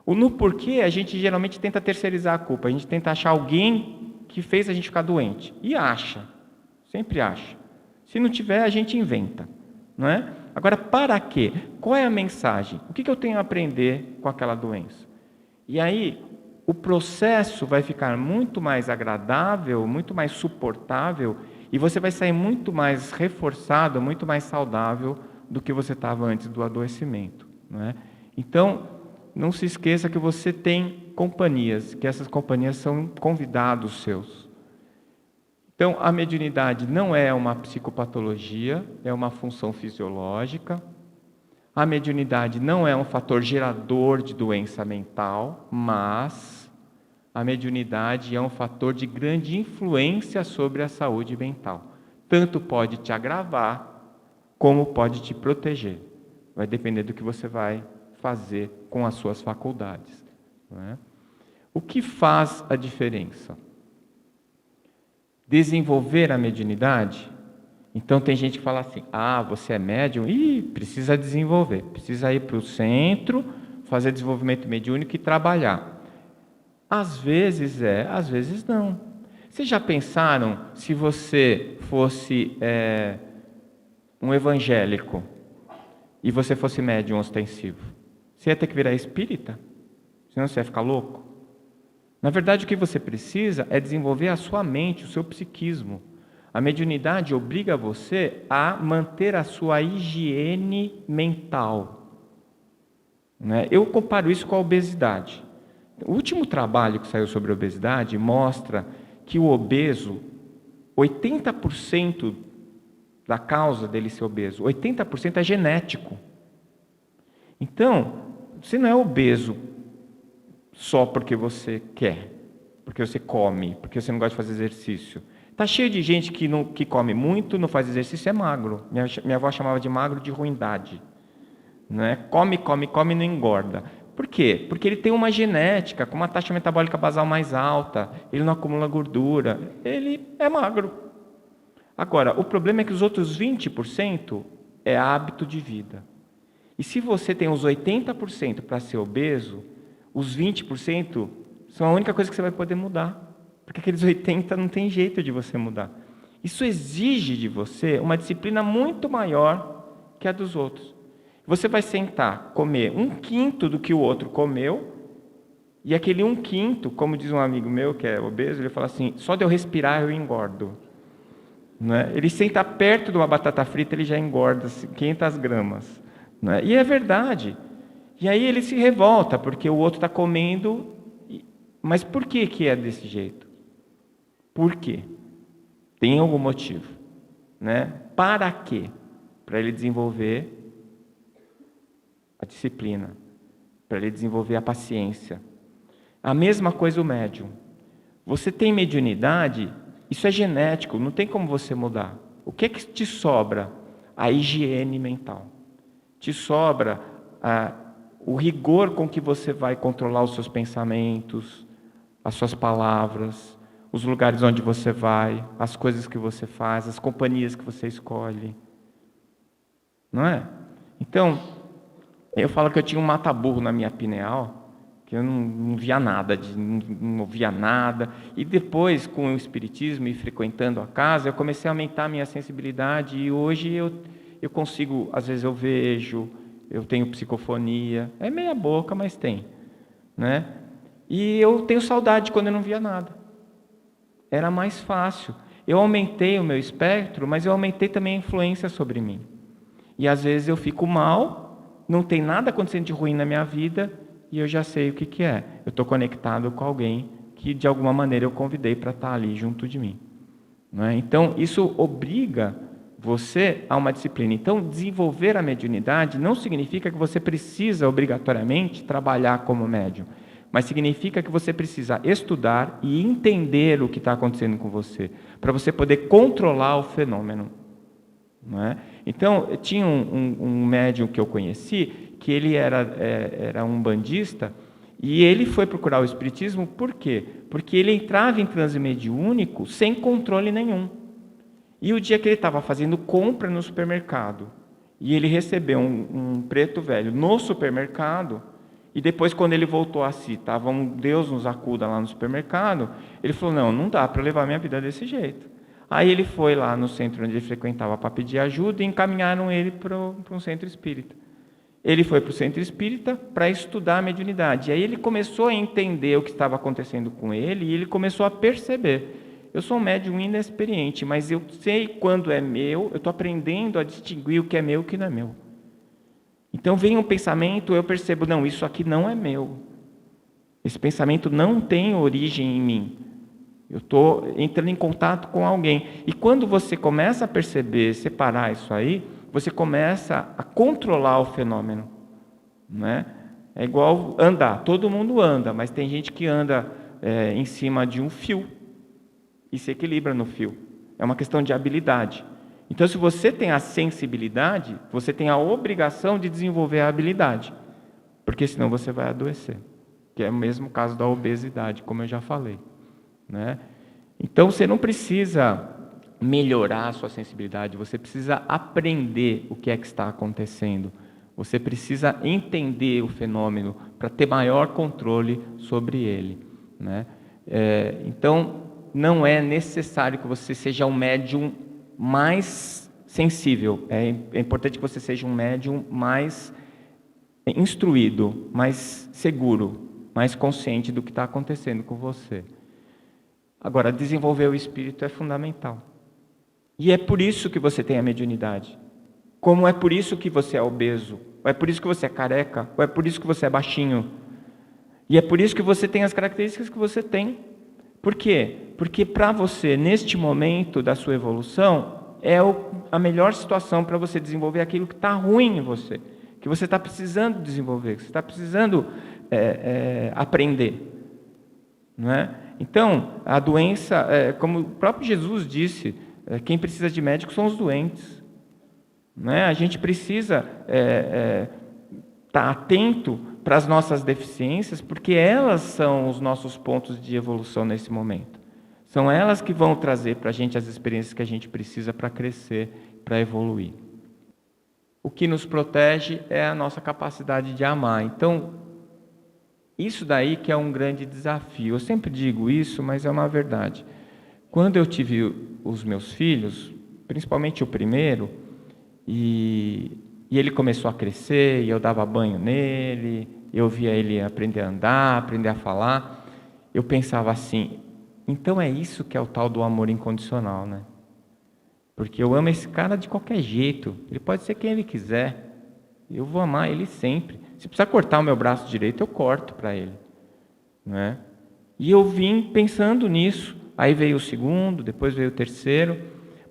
No porquê, a gente geralmente tenta terceirizar a culpa. A gente tenta achar alguém que fez a gente ficar doente. E acha. Sempre acha. Se não tiver, a gente inventa. Não é? Agora, para quê? Qual é a mensagem? O que eu tenho a aprender com aquela doença? E aí, o processo vai ficar muito mais agradável, muito mais suportável, e você vai sair muito mais reforçado, muito mais saudável do que você estava antes do adoecimento, não é? Então, não se esqueça que você tem companhias, que essas companhias são convidados seus. Então, a mediunidade não é uma psicopatologia, é uma função fisiológica. A mediunidade não é um fator gerador de doença mental, mas a mediunidade é um fator de grande influência sobre a saúde mental. Tanto pode te agravar, como pode te proteger. Vai depender do que você vai fazer com as suas faculdades. Não é? O que faz a diferença? Desenvolver a mediunidade? Então tem gente que fala assim, você é médium? Precisa desenvolver, precisa ir para o centro, fazer desenvolvimento mediúnico e trabalhar. Às vezes às vezes não. Vocês já pensaram se você fosse um evangélico e você fosse médium ostensivo? Você ia ter que virar espírita? Senão você ia ficar louco? Na verdade, o que você precisa é desenvolver a sua mente, o seu psiquismo. A mediunidade obriga você a manter a sua higiene mental. Né? Eu comparo isso com a obesidade. O último trabalho que saiu sobre a obesidade mostra que o obeso, 80% da causa dele ser obeso, 80% é genético. Então, você não é obeso só porque você quer, porque você come, porque você não gosta de fazer exercício. Está cheio de gente que come muito, não faz exercício, é magro. Minha avó chamava de magro de ruindade. Né? Come e não engorda. Por quê? Porque ele tem uma genética, com uma taxa metabólica basal mais alta, ele não acumula gordura, ele é magro. Agora, o problema é que os outros 20% é hábito de vida. E se você tem os 80% para ser obeso, os 20% são a única coisa que você vai poder mudar. Porque aqueles 80% não tem jeito de você mudar. Isso exige de você uma disciplina muito maior que a dos outros. Você vai sentar, comer 1/5 do que o outro comeu, e aquele 1/5, como diz um amigo meu que é obeso, ele fala assim, só de eu respirar eu engordo. Né? Ele senta perto de uma batata frita, ele já engorda 500 gramas. Né? E é verdade. E aí ele se revolta, porque o outro está comendo. Mas por que é desse jeito? Por quê? Tem algum motivo. Né? Para quê? Para ele desenvolver a disciplina, para ele desenvolver a paciência. A mesma coisa o médium. Você tem mediunidade, isso é genético, não tem como você mudar. O que é que te sobra? A higiene mental. Te sobra o rigor com que você vai controlar os seus pensamentos, as suas palavras, os lugares onde você vai, as coisas que você faz, as companhias que você escolhe. Não é? Então, eu falo que eu tinha um mata-burro na minha pineal, que eu não via nada, não ouvia nada. E depois, com o espiritismo e frequentando a casa, eu comecei a aumentar a minha sensibilidade. E hoje eu consigo, às vezes eu vejo, eu tenho psicofonia. É meia boca, mas tem. Né? E eu tenho saudade quando eu não via nada. Era mais fácil. Eu aumentei o meu espectro, mas eu aumentei também a influência sobre mim. E às vezes eu fico mal, não tem nada acontecendo de ruim na minha vida, e eu já sei o que é. Eu estou conectado com alguém que de alguma maneira eu convidei para estar ali junto de mim. Não é? Então isso obriga você a uma disciplina. Então desenvolver a mediunidade não significa que você precisa obrigatoriamente trabalhar como médium, mas significa que você precisa estudar e entender o que está acontecendo com você, para você poder controlar o fenômeno. Não é? Então, tinha um médium que eu conheci, que ele era um umbandista, e ele foi procurar o espiritismo, por quê? Porque ele entrava em transe mediúnico sem controle nenhum. E o dia que ele estava fazendo compra no supermercado, e ele recebeu um preto velho no supermercado, e depois, quando ele voltou a si, estava um Deus nos acuda lá no supermercado, ele falou, não dá para levar minha vida desse jeito. Aí ele foi lá no centro onde ele frequentava para pedir ajuda e encaminharam ele para um centro espírita. Ele foi para o centro espírita para estudar a mediunidade. E aí ele começou a entender o que estava acontecendo com ele e ele começou a perceber. Eu sou um médium inexperiente, mas eu sei quando é meu, eu estou aprendendo a distinguir o que é meu e o que não é meu. Então vem um pensamento, eu percebo, isso aqui não é meu. Esse pensamento não tem origem em mim. Eu estou entrando em contato com alguém. E quando você começa a perceber, separar isso aí, você começa a controlar o fenômeno. Né? É igual andar. Todo mundo anda, mas tem gente que anda em cima de um fio e se equilibra no fio. É uma questão de habilidade. Então, se você tem a sensibilidade, você tem a obrigação de desenvolver a habilidade. Porque senão você vai adoecer. Que é o mesmo caso da obesidade, como eu já falei. Né? Então, você não precisa melhorar a sua sensibilidade, você precisa aprender o que é que está acontecendo. Você precisa entender o fenômeno para ter maior controle sobre ele. Né? Então, não é necessário que você seja um médium mais sensível. É importante que você seja um médium mais instruído, mais seguro, mais consciente do que está acontecendo com você. Agora, desenvolver o espírito é fundamental. E é por isso que você tem a mediunidade. Como é por isso que você é obeso, ou é por isso que você é careca, ou é por isso que você é baixinho. E é por isso que você tem as características que você tem. Por quê? Porque para você, neste momento da sua evolução, é a melhor situação para você desenvolver aquilo que está ruim em você, que você está precisando desenvolver, que você está precisando aprender. Não é? Então, a doença, como o próprio Jesus disse, quem precisa de médico são os doentes. Não é? A gente precisa estar atento para as nossas deficiências, porque elas são os nossos pontos de evolução nesse momento. São elas que vão trazer para a gente as experiências que a gente precisa para crescer, para evoluir. O que nos protege é a nossa capacidade de amar. Então, isso daí que é um grande desafio. Eu sempre digo isso, mas é uma verdade. Quando eu tive os meus filhos, principalmente o primeiro, e ele começou a crescer, e eu dava banho nele, eu via ele aprender a andar, aprender a falar, eu pensava assim, então é isso que é o tal do amor incondicional, né? Porque eu amo esse cara de qualquer jeito, ele pode ser quem ele quiser, eu vou amar ele sempre. Se precisar cortar o meu braço direito, eu corto para ele. Não é? E eu vim pensando nisso, aí veio o segundo, depois veio o terceiro,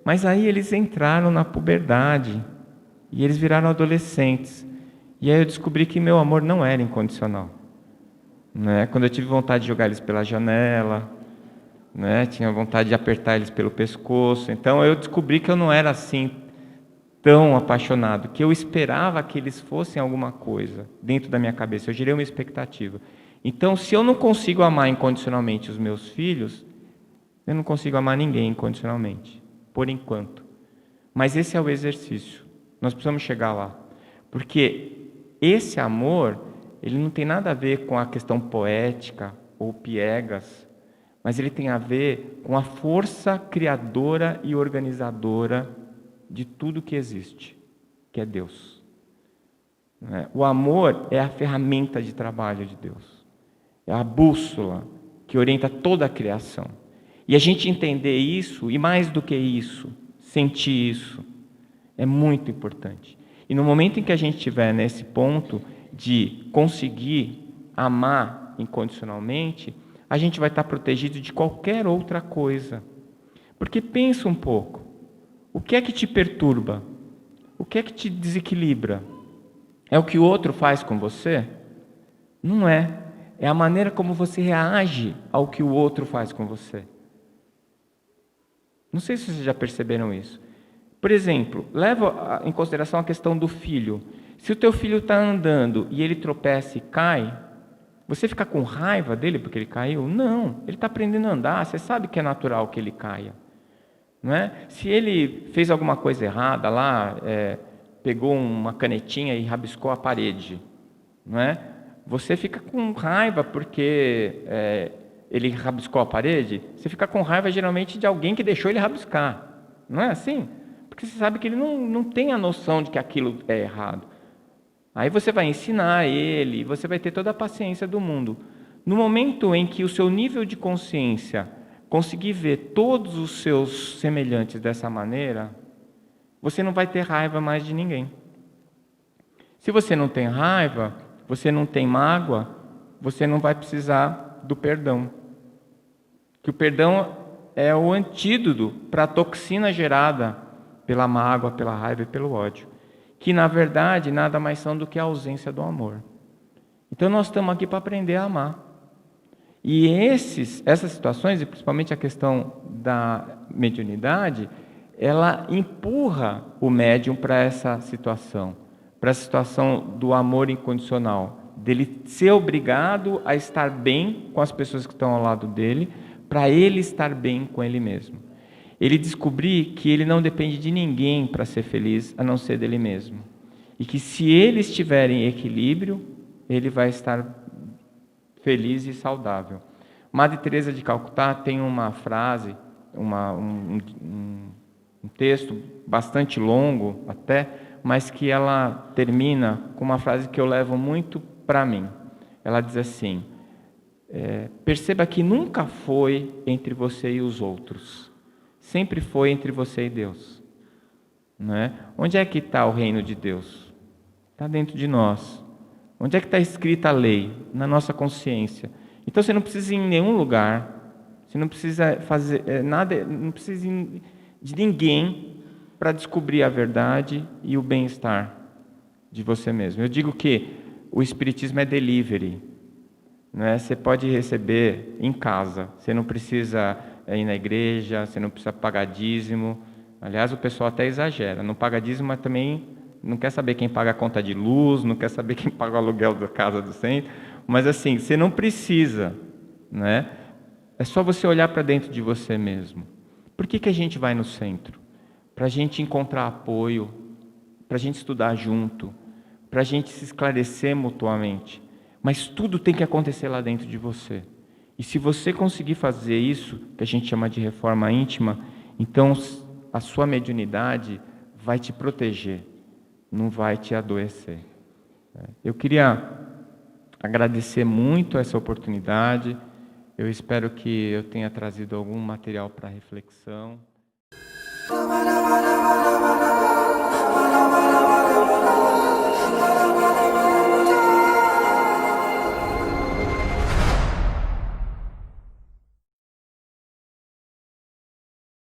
mas aí eles entraram na puberdade, e eles viraram adolescentes. E aí eu descobri que meu amor não era incondicional. Né? Quando eu tive vontade de jogar eles pela janela, né? Tinha vontade de apertar eles pelo pescoço. Então eu descobri que eu não era assim tão apaixonado, que eu esperava que eles fossem alguma coisa dentro da minha cabeça. Eu gerei uma expectativa. Então, se eu não consigo amar incondicionalmente os meus filhos, eu não consigo amar ninguém incondicionalmente, por enquanto. Mas esse é o exercício. Nós precisamos chegar lá. Porque esse amor, ele não tem nada a ver com a questão poética ou piegas, mas ele tem a ver com a força criadora e organizadora de tudo que existe, que é Deus. O amor é a ferramenta de trabalho de Deus. É a bússola que orienta toda a criação. E a gente entender isso, e mais do que isso, sentir isso, é muito importante. E no momento em que a gente estiver nesse ponto de conseguir amar incondicionalmente, a gente vai estar protegido de qualquer outra coisa. Porque pensa um pouco, o que é que te perturba? O que é que te desequilibra? É o que o outro faz com você? Não é. É a maneira como você reage ao que o outro faz com você. Não sei se vocês já perceberam isso. Por exemplo, leva em consideração a questão do filho. Se o teu filho está andando e ele tropeça e cai, você fica com raiva dele porque ele caiu? Não, ele está aprendendo a andar, você sabe que é natural que ele caia. Não é? Se ele fez alguma coisa errada lá, pegou uma canetinha e rabiscou a parede, não é? Você fica com raiva porque ele rabiscou a parede, você fica com raiva geralmente de alguém que deixou ele rabiscar. Não é assim? Porque você sabe que ele não tem a noção de que aquilo é errado. Aí você vai ensinar ele, você vai ter toda a paciência do mundo. No momento em que o seu nível de consciência conseguir ver todos os seus semelhantes dessa maneira, você não vai ter raiva mais de ninguém. Se você não tem raiva, você não tem mágoa, você não vai precisar do perdão. Que o perdão é o antídoto para a toxina gerada pela mágoa, pela raiva e pelo ódio. Que, na verdade, nada mais são do que a ausência do amor. Então, nós estamos aqui para aprender a amar. E essas situações, e principalmente a questão da mediunidade, ela empurra o médium para essa situação do amor incondicional, dele ser obrigado a estar bem com as pessoas que estão ao lado dele, para ele estar bem com ele mesmo. Ele descobrir que ele não depende de ninguém para ser feliz, a não ser dele mesmo. E que se ele estiver em equilíbrio, ele vai estar feliz e saudável. Madre Teresa de Calcutá tem uma frase, um texto bastante longo até, mas que ela termina com uma frase que eu levo muito para mim. Ela diz assim: perceba que nunca foi entre você e os outros, sempre foi entre você e Deus. Não é? Onde é que está o reino de Deus? Está dentro de nós. Onde é que está escrita a lei? Na nossa consciência. Então você não precisa ir em nenhum lugar, você não precisa fazer nada, não precisa ir de ninguém para descobrir a verdade e o bem-estar de você mesmo. Eu digo que o Espiritismo é delivery. Né? Você pode receber em casa, você não precisa ir na igreja, você não precisa pagar dízimo. Aliás, o pessoal até exagera, não paga dízimo, mas também não quer saber quem paga a conta de luz, não quer saber quem paga o aluguel da casa do centro. Mas assim, você não precisa, né? É só você olhar para dentro de você mesmo. Por que a gente vai no centro? Para a gente encontrar apoio, para a gente estudar junto, para a gente se esclarecer mutuamente. Mas tudo tem que acontecer lá dentro de você. E se você conseguir fazer isso, que a gente chama de reforma íntima, então a sua mediunidade vai te proteger, não vai te adoecer. Eu queria agradecer muito essa oportunidade. Eu espero que eu tenha trazido algum material para reflexão.